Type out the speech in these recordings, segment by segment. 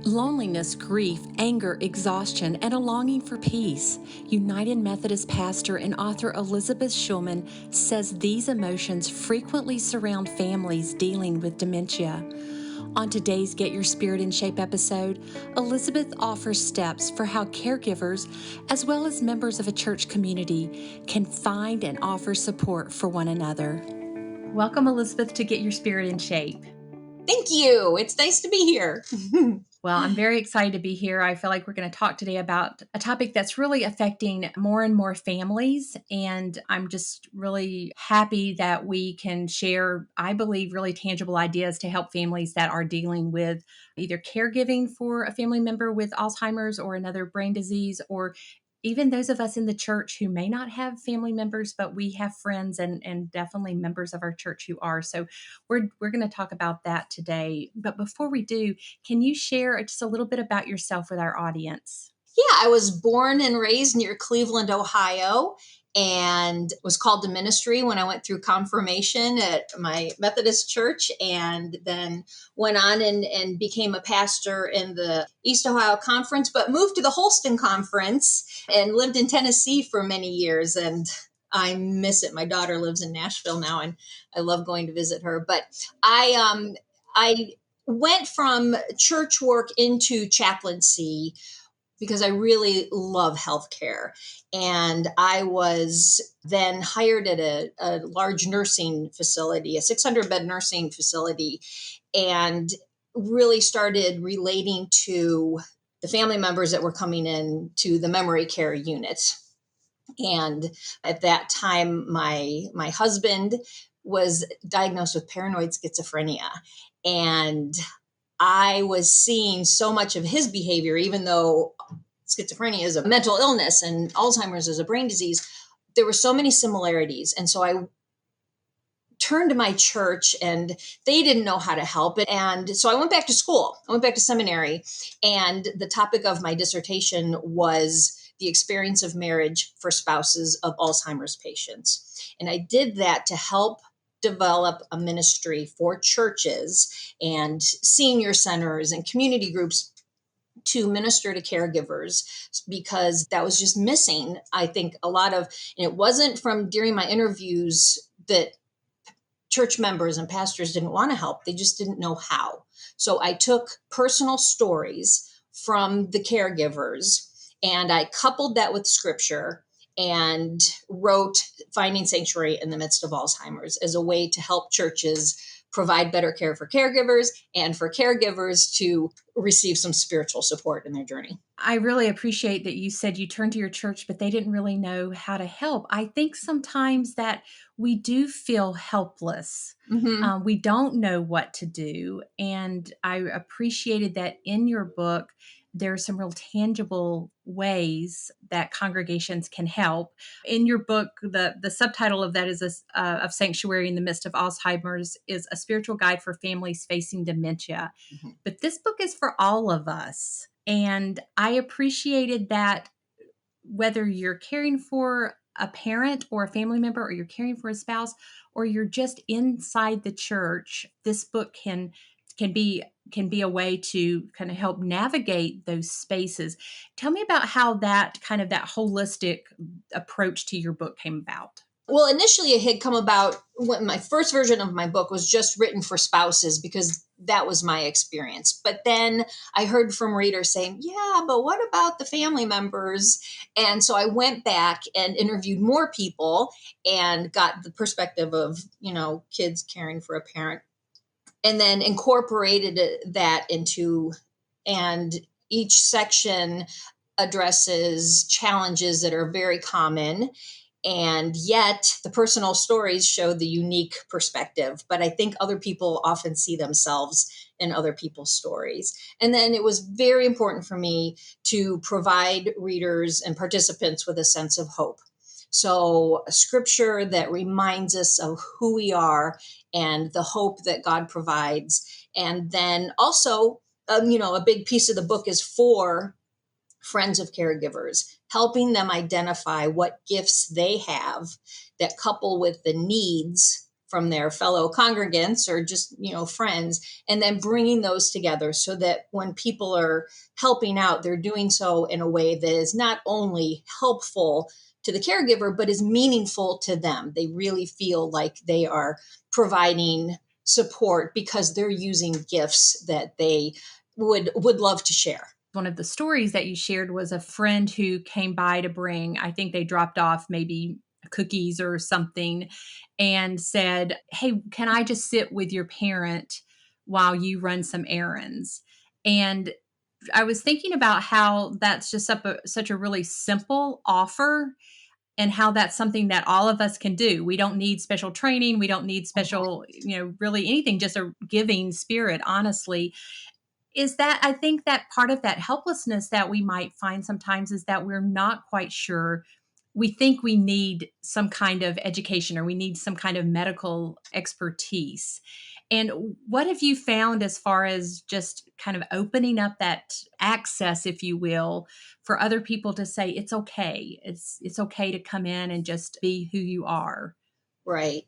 Loneliness, grief, anger, exhaustion, and a longing for peace. United Methodist pastor and author Elizabeth Schulman says these emotions frequently surround families dealing with dementia. On today's Get Your Spirit in Shape episode, Elizabeth offers steps for how caregivers, as well as members of a church community, can find and offer support for one another. Welcome, Elizabeth, to Get Your Spirit in Shape. Thank you. It's nice to be here. Well, I'm very excited to be here. I feel like we're going to talk today about a topic that's really affecting more and more families. And I'm just really happy that we can share, I believe, really tangible ideas to help families that are dealing with either caregiving for a family member with Alzheimer's or another brain disease, or even those of us in the church who may not have family members, but we have friends and definitely members of our church who are. So we're going to talk about that today. But before we do, can you share just a little bit about yourself with our audience? Yeah, I was born and raised near Cleveland, Ohio, and was called to ministry when I went through confirmation at my Methodist church, and then went on and became a pastor in the East Ohio Conference, but moved to the Holston Conference and lived in Tennessee for many years. And I miss it. My daughter lives in Nashville now, and I love going to visit her. But I went from church work into chaplaincy because I really love healthcare. And I was then hired at a large nursing facility, a 600-bed nursing facility, and really started relating to the family members that were coming in to the memory care unit. And at that time, my husband was diagnosed with paranoid schizophrenia. And I was seeing so much of his behavior, even though schizophrenia is a mental illness and Alzheimer's is a brain disease. There were so many similarities. And so I turned to my church, and they didn't know how to help it. And so I went back to school. I went back to seminary. And the topic of my dissertation was the experience of marriage for spouses of Alzheimer's patients. And I did that to help develop a ministry for churches and senior centers and community groups to minister to caregivers, because that was just missing. I think a lot of, and it wasn't from during my interviews that church members and pastors didn't want to help. They just didn't know how. So I took personal stories from the caregivers and I coupled that with scripture and wrote Finding Sanctuary in the Midst of Alzheimer's as a way to help churches provide better care for caregivers and for caregivers to receive some spiritual support in their journey. I really appreciate that you said you turned to your church, but they didn't really know how to help. I think sometimes that we do feel helpless. Mm-hmm. We don't know what to do. And I appreciated that in your book, there are some real tangible ways that congregations can help. In your book, the subtitle of that is of Sanctuary in the Midst of Alzheimer's is a spiritual guide for families facing dementia. Mm-hmm. But this book is for all of us. And I appreciated that whether you're caring for a parent or a family member, or you're caring for a spouse, or you're just inside the church, this book can be a way to kind of help navigate those spaces. Tell me about how that holistic approach to your book came about. Well, initially it had come about when my first version of my book was just written for spouses because that was my experience. But then I heard from readers saying, yeah, but what about the family members? And so I went back and interviewed more people and got the perspective of, kids caring for a parent, and then incorporated that into, and each section addresses challenges that are very common. And yet the personal stories show the unique perspective. But I think other people often see themselves in other people's stories. And then it was very important for me to provide readers and participants with a sense of hope. So a scripture that reminds us of who we are and the hope that God provides. And then also, a big piece of the book is for friends of caregivers, helping them identify what gifts they have that couple with the needs from their fellow congregants or just, friends, and then bringing those together so that when people are helping out, they're doing so in a way that is not only helpful to the caregiver, but is meaningful to them. They really feel like they are providing support because they're using gifts that they would love to share. One of the stories that you shared was a friend who came by to bring, I think they dropped off maybe cookies or something, and said, "Hey, can I just sit with your parent while you run some errands?" And I was thinking about how that's just such a really simple offer, and how that's something that all of us can do. We don't need special training. We don't need special, really anything, just a giving spirit, honestly. Is that I think that part of that helplessness that we might find sometimes is that we're not quite sure. We think we need some kind of education or we need some kind of medical expertise. And what have you found as far as just kind of opening up that access, if you will, for other people to say it's okay. It's okay to come in and just be who you are. Right.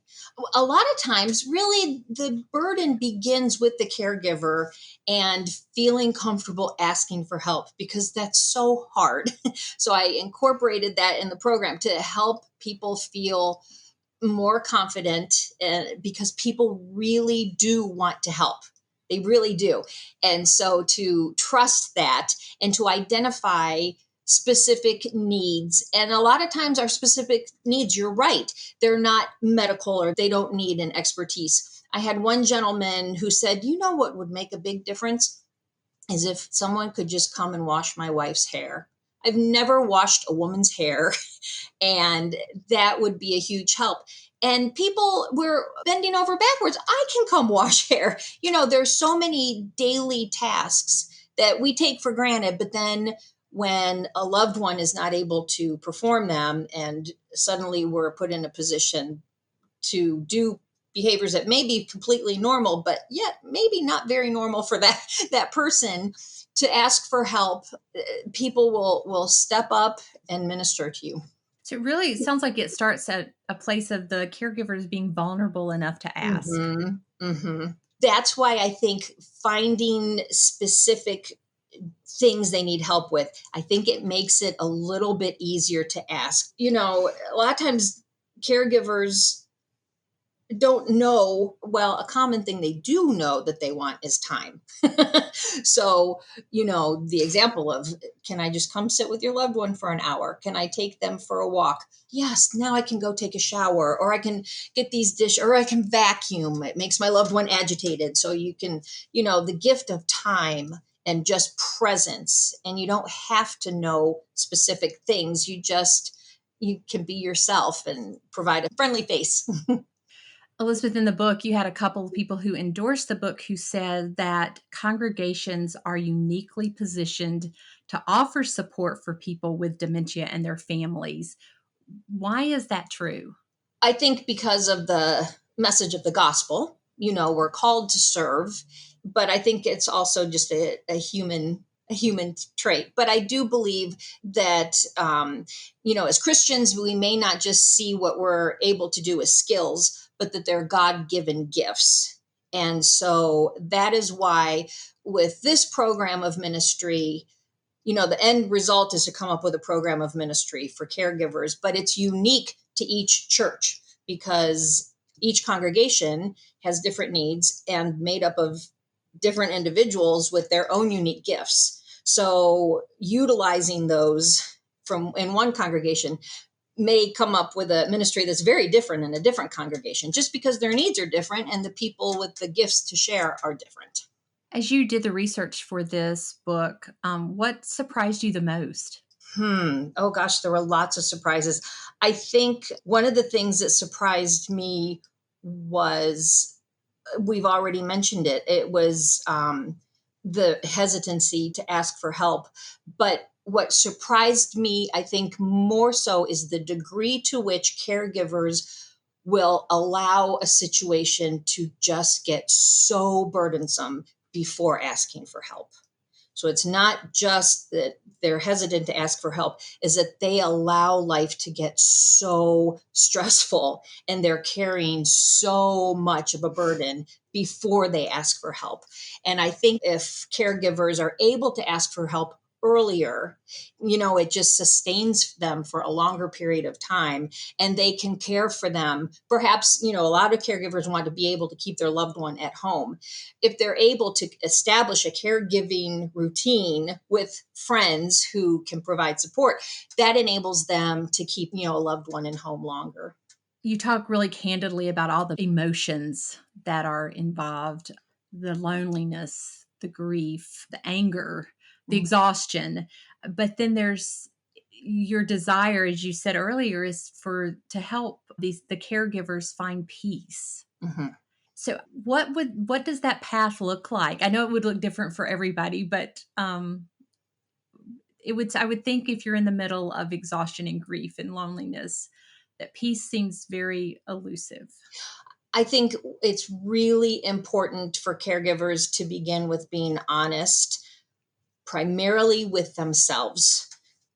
A lot of times, really, the burden begins with the caregiver and feeling comfortable asking for help because that's so hard. So I incorporated that in the program to help people feel more confident because people really do want to help. They really do. And so to trust that and to identify specific needs. And a lot of times, our specific needs, you're right, they're not medical or they don't need an expertise. I had one gentleman who said, what would make a big difference is if someone could just come and wash my wife's hair. I've never washed a woman's hair and that would be a huge help. And people were bending over backwards. I can come wash hair. There's so many daily tasks that we take for granted, but then when a loved one is not able to perform them and suddenly we're put in a position to do behaviors that may be completely normal, but yet maybe not very normal for that person to ask for help, people will step up and minister to you. So it really sounds like it starts at a place of the caregivers being vulnerable enough to ask. That's why I think finding specific things they need help with, I think it makes it a little bit easier to ask. A lot of times caregivers don't know. Well, a common thing they do know that they want is time. So, the example of, can I just come sit with your loved one for an hour? Can I take them for a walk? Yes, now I can go take a shower, or I can get these dish, or I can vacuum. It makes my loved one agitated. So you can, the gift of time and just presence. And you don't have to know specific things. You can be yourself and provide a friendly face. Elizabeth, in the book, you had a couple of people who endorsed the book who said that congregations are uniquely positioned to offer support for people with dementia and their families. Why is that true? I think because of the message of the gospel, we're called to serve, but I think it's also just a human trait. But I do believe that, as Christians, we may not just see what we're able to do as skills, but that they're God-given gifts. And so that is why with this program of ministry, the end result is to come up with a program of ministry for caregivers, but it's unique to each church because each congregation has different needs and made up of different individuals with their own unique gifts. So utilizing those from in one congregation may come up with a ministry that's very different in a different congregation just because their needs are different and the people with the gifts to share are different. As you did the research for this book, what surprised you the most? Oh gosh, there were lots of surprises. I think one of the things that surprised me was, we've already mentioned it. It was the hesitancy to ask for help. But what surprised me, I think, more so is the degree to which caregivers will allow a situation to just get so burdensome before asking for help. So it's not just that they're hesitant to ask for help, is that they allow life to get so stressful and they're carrying so much of a burden before they ask for help. And I think if caregivers are able to ask for help earlier, it just sustains them for a longer period of time, and they can care for them. Perhaps, a lot of caregivers want to be able to keep their loved one at home. If they're able to establish a caregiving routine with friends who can provide support, that enables them to keep, a loved one in home longer. You talk really candidly about all the emotions that are involved, the loneliness, the grief, the anger, the Mhm. exhaustion. But then there's your desire, as you said earlier, is to help the caregivers find peace. Mhm. So what does that path look like? I know it would look different for everybody, but I would think if you're in the middle of exhaustion and grief and loneliness, that peace seems very elusive. I think it's really important for caregivers to begin with being honest, primarily with themselves.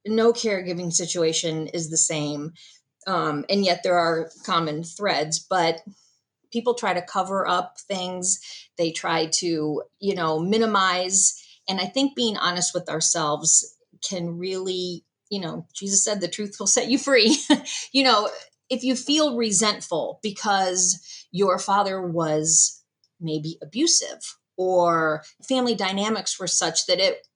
No caregiving situation is the same, and yet there are common threads, but people try to cover up things. They try to, minimize. And I think being honest with ourselves can really, Jesus said the truth will set you free. you know, if you feel resentful because your father was maybe abusive, or family dynamics were such that it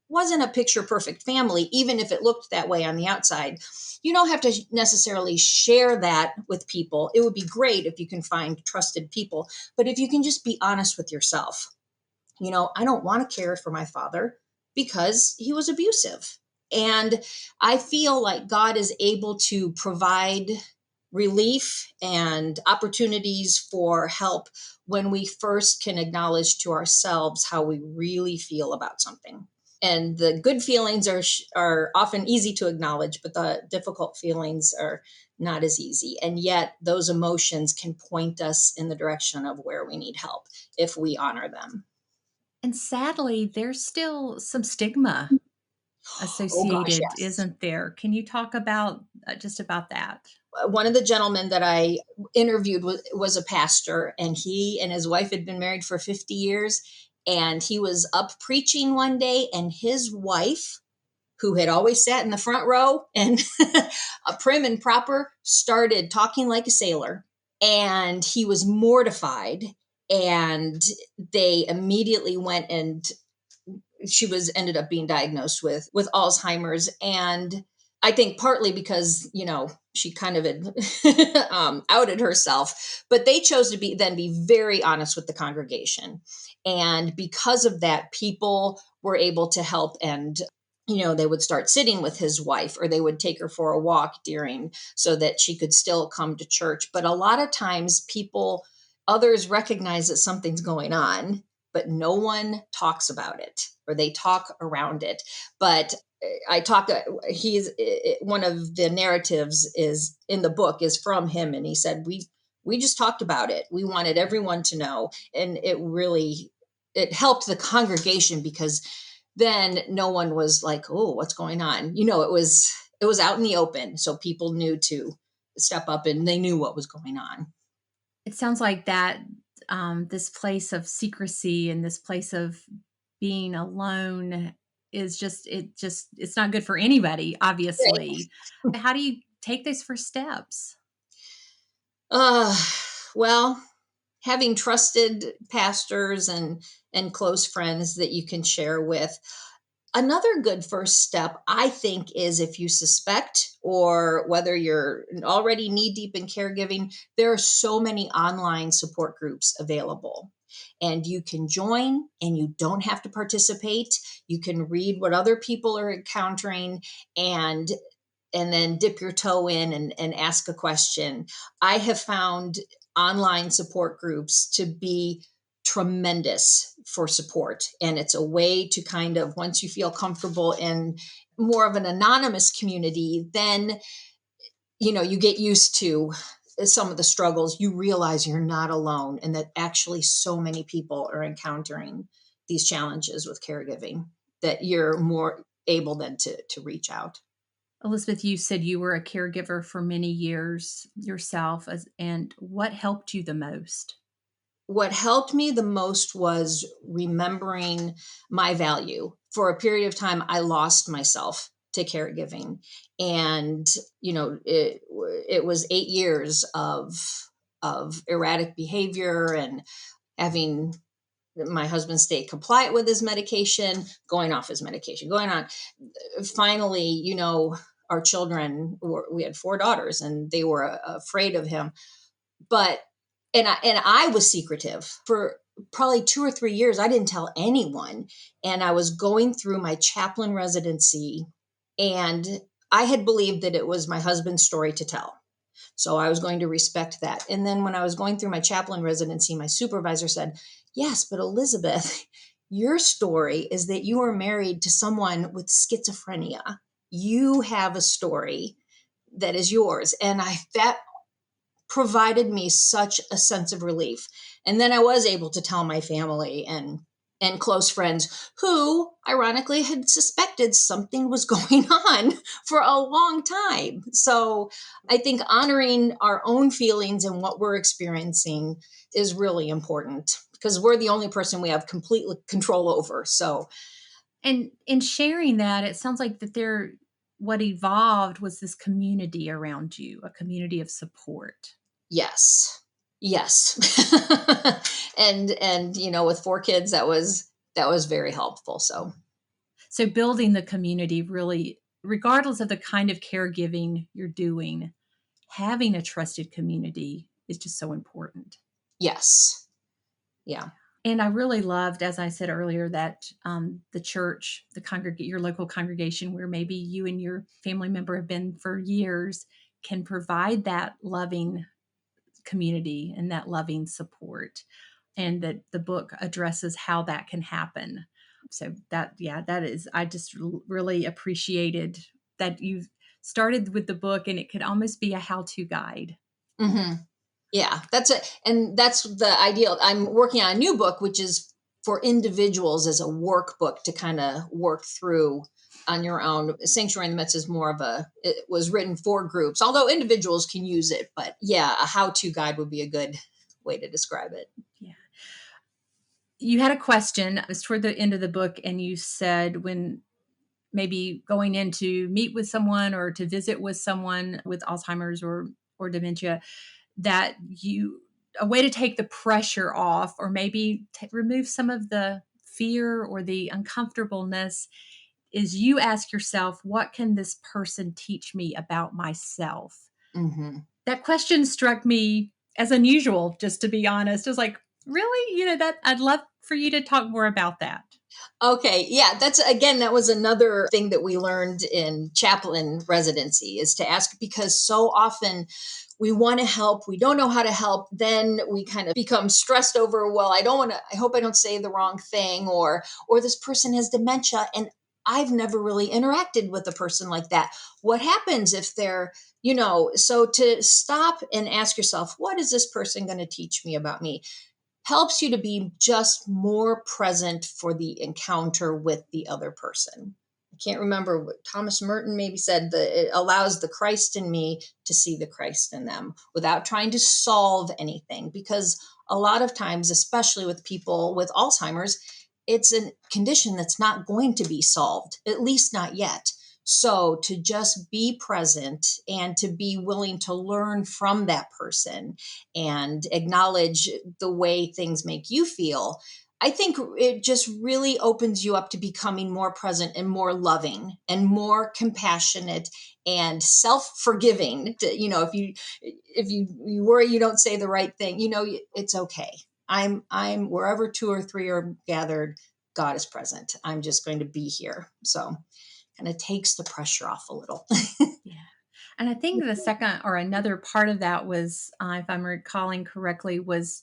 wasn't a picture perfect family, even if it looked that way on the outside. You don't have to necessarily share that with people. It would be great if you can find trusted people, but if you can just be honest with yourself, I don't want to care for my father because he was abusive. And I feel like God is able to provide relief and opportunities for help when we first can acknowledge to ourselves how we really feel about something. And the good feelings are often easy to acknowledge, but the difficult feelings are not as easy. And yet those emotions can point us in the direction of where we need help if we honor them. And sadly, there's still some stigma Oh gosh, associated, yes. isn't there? Can you talk about just about that? One of the gentlemen that I interviewed was a pastor, and he and his wife had been married for 50 years. And he was up preaching one day, and his wife, who had always sat in the front row and a prim and proper, started talking like a sailor. And he was mortified. And they immediately went, and she was ended up being diagnosed with Alzheimer's. And I think partly because, she kind of had outed herself, but they chose to be very honest with the congregation. And because of that, people were able to help. And they would start sitting with his wife, or they would take her for a walk during, so that she could still come to church. But a lot of times others recognize that something's going on, but no one talks about it, or they talk around it. But I talk, he's one of the narratives is in the book is from him. And he said, we just talked about it. We wanted everyone to know. And it helped the congregation, because then no one was like, oh, what's going on? It was out in the open. So people knew to step up, and they knew what was going on. It sounds like that this place of secrecy and this place of being alone is it's not good for anybody, Right. obviously. How do you take those first steps? Uh, well, having trusted pastors and close friends that you can share with. Another good first step, I think, is if you suspect, or whether you're already knee deep in caregiving, there are so many online support groups available. And you can join, and you don't have to participate. You can read what other people are encountering, and then dip your toe in and ask a question. I have found online support groups to be tremendous for support. And it's a way to kind of, once you feel comfortable in more of an anonymous community, then, you get used to some of the struggles. You realize you're not alone, and that actually so many people are encountering these challenges with caregiving. that you're more able then to reach out. Elizabeth, you said you were a caregiver for many years yourself, and what helped you the most? What helped me the most was remembering my value. For a period of time, I lost myself to caregiving. And, it was 8 years of erratic behavior and having my husband stay compliant with his medication, going off his medication, going on. Finally, our children we had 4 daughters and they were afraid of him. But and I was secretive for probably 2 or 3 years. I didn't tell anyone, and I was going through my chaplain residency, and I had believed that it was my husband's story to tell. So I was going to respect that. And then when I was going through my chaplain residency, my supervisor said, "Yes, but Elizabeth, your story is that you were married to someone with schizophrenia. You have a story that is yours." And I that provided me such a sense of relief. And then I was able to tell my family and close friends who ironically had suspected something was going on for a long time. So I think honoring our own feelings and what we're experiencing is really important because we're the only person we have complete control over. So And in sharing that, it sounds like that what evolved was this community around you, a community of support. yes, yes. And with 4 kids, that was very helpful. So So building the community really, regardless of the kind of caregiving you're doing, having a trusted community is just so important. yes. Yeah. And I really loved, as I said earlier, that the church, your local congregation, where maybe you and your family member have been for years, can provide that loving community and that loving support, and that the book addresses how that can happen. So that is, I just really appreciated that you started with the book, and it could almost be a how-to guide. Hmm. Yeah, that's it. And that's the ideal. I'm working on a new book, which is for individuals as a workbook to kind of work through on your own. Sanctuary in the Midst is more of it was written for groups, although individuals can use it. But yeah, a how to guide would be a good way to describe it. Yeah. You had a question. It was toward the end of the book, and you said when maybe going in to meet with someone or to visit with someone with Alzheimer's or dementia, that you a way to take the pressure off, or maybe remove some of the fear or the uncomfortableness, is you ask yourself, what can this person teach me about myself? Hmm. That question struck me as unusual, just to be honest. It was like, really? That I'd love for you to talk more about that. Okay, yeah, that was another thing that we learned in chaplain residency is to ask because so often we want to help, we don't know how to help, then we kind of become stressed over, well, I hope I don't say the wrong thing or this person has dementia and I've never really interacted with a person like that. What happens if so to stop and ask yourself, what is this person going to teach me about me? Helps you to be just more present for the encounter with the other person. I can't remember what Thomas Merton maybe said that it allows the Christ in me to see the Christ in them without trying to solve anything. Because a lot of times, especially with people with Alzheimer's, it's a condition that's not going to be solved, at least not yet. So to just be present and to be willing to learn from that person and acknowledge the way things make you feel, I think it just really opens you up to becoming more present and more loving and more compassionate and self-forgiving. If you worry you don't say the right thing, it's okay. I'm wherever 2 or 3 are gathered, God is present. I'm just going to be here. So kind of takes the pressure off a little. Yeah. And I think the second or another part of that was, if I'm recalling correctly, was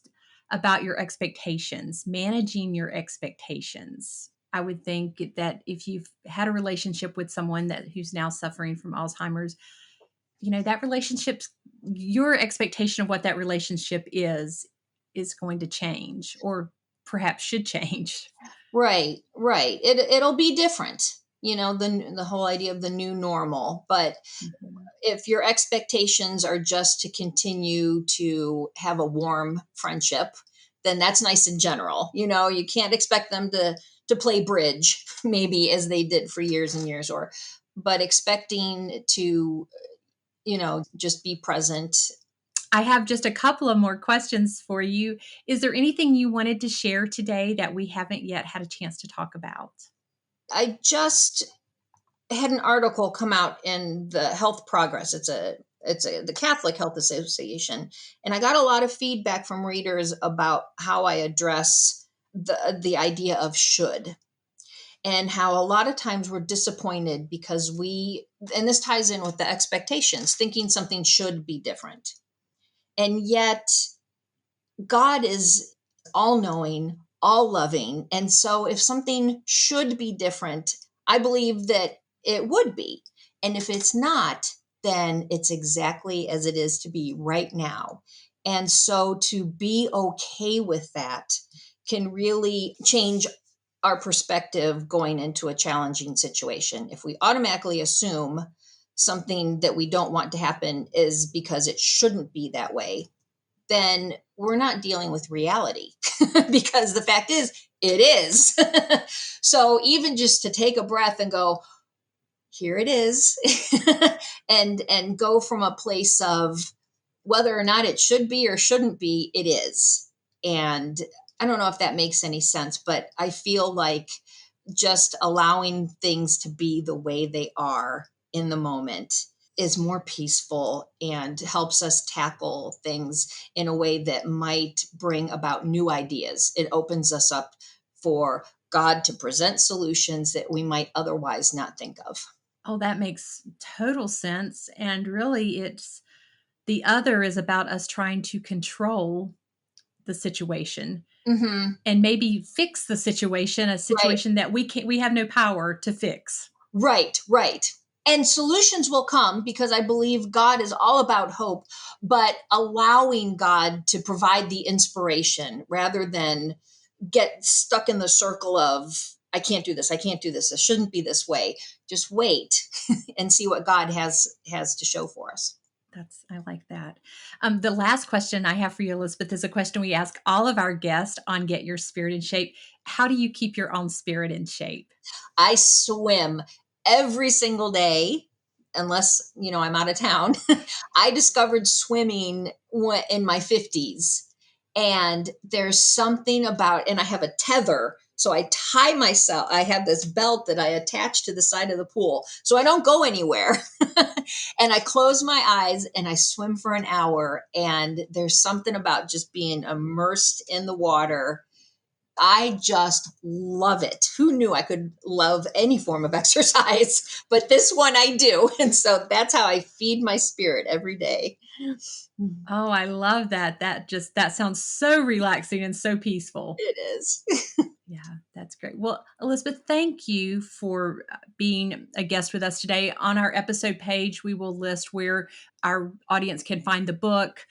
about your expectations, managing your expectations. I would think that if you've had a relationship with someone who's now suffering from Alzheimer's, that relationship's your expectation of what that relationship is going to change, or perhaps should change. Right, right. It'll be different, the whole idea of the new normal. But Mhm. if your expectations are just to continue to have a warm friendship, then that's nice in general. You can't expect them to play bridge, maybe as they did for years and years, but expecting to, just be present. I have just a couple of more questions for you. Is there anything you wanted to share today that we haven't yet had a chance to talk about? I just had an article come out in the Health Progress. It's the Catholic Health Association, and I got a lot of feedback from readers about how I address the idea of should, and how a lot of times we're disappointed because and this ties in with the expectations, thinking something should be different, and yet God is all knowing, all loving. And so if something should be different, I believe that it would be. And if it's not, then it's exactly as it is to be right now. And so to be okay with that can really change our perspective going into a challenging situation. If we automatically assume something that we don't want to happen is because it shouldn't be that way, then we're not dealing with reality because the fact is, it is. So even just to take a breath and go, here it is, and go from a place of whether or not it should be or shouldn't be, it is. And I don't know if that makes any sense, but I feel like just allowing things to be the way they are in the moment is more peaceful and helps us tackle things in a way that might bring about new ideas. It opens us up for God to present solutions that we might otherwise not think of. Oh, that makes total sense. And really, the other is about us trying to control the situation Hmm. and maybe fix a Right. situation that we have no power to fix. Right, right. And solutions will come because I believe God is all about hope, but allowing God to provide the inspiration rather than get stuck in the circle of, I can't do this, I can't do this, it shouldn't be this way. Just wait and see what God has to show for us. I like that. The last question I have for you, Elizabeth, is a question we ask all of our guests on Get Your Spirit in Shape. How do you keep your own spirit in shape? I swim every single day unless, I'm out of town. I discovered swimming in my 50s. And there's something about, and I have a tether. So I tie myself, I have this belt that I attach to the side of the pool so I don't go anywhere. And I close my eyes and I swim for an hour. And there's something about just being immersed in the water. I just love it. Who knew I could love any form of exercise? But this one I do. And so that's how I feed my spirit every day. Oh, I love that. That sounds so relaxing and so peaceful. It is. Yeah, that's great. Well, Elizabeth, thank you for being a guest with us today. On our episode page, we will list where our audience can find the book,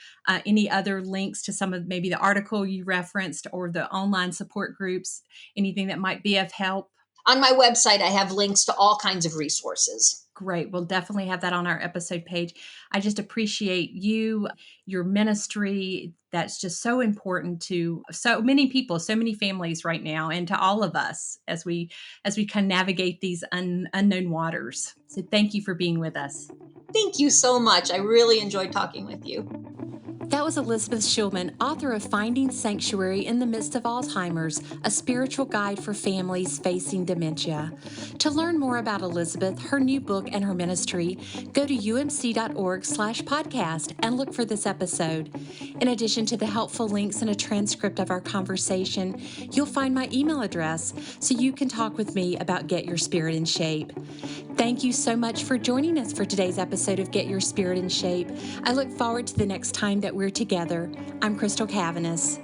any other links to some of maybe the article you referenced or the online support groups, anything that might be of help. On my website, I have links to all kinds of resources. Great. We'll definitely have that on our episode page. I just appreciate you, your ministry. That's just so important to so many people, so many families right now, and to all of us as we kind of navigate these unknown waters. So thank you for being with us. Thank you so much. I really enjoyed talking with you. That was Elizabeth Shulman, author of Finding Sanctuary in the Midst of Alzheimer's, a spiritual guide for families facing dementia. To learn more about Elizabeth, her new book, and her ministry, go to umc.org/podcast and look for this episode. In addition to the helpful links and a transcript of our conversation, you'll find my email address so you can talk with me about Get Your Spirit in Shape. Thank you so much for joining us for today's episode of Get Your Spirit in Shape. I look forward to the next time that we're together. I'm Crystal Cavanis.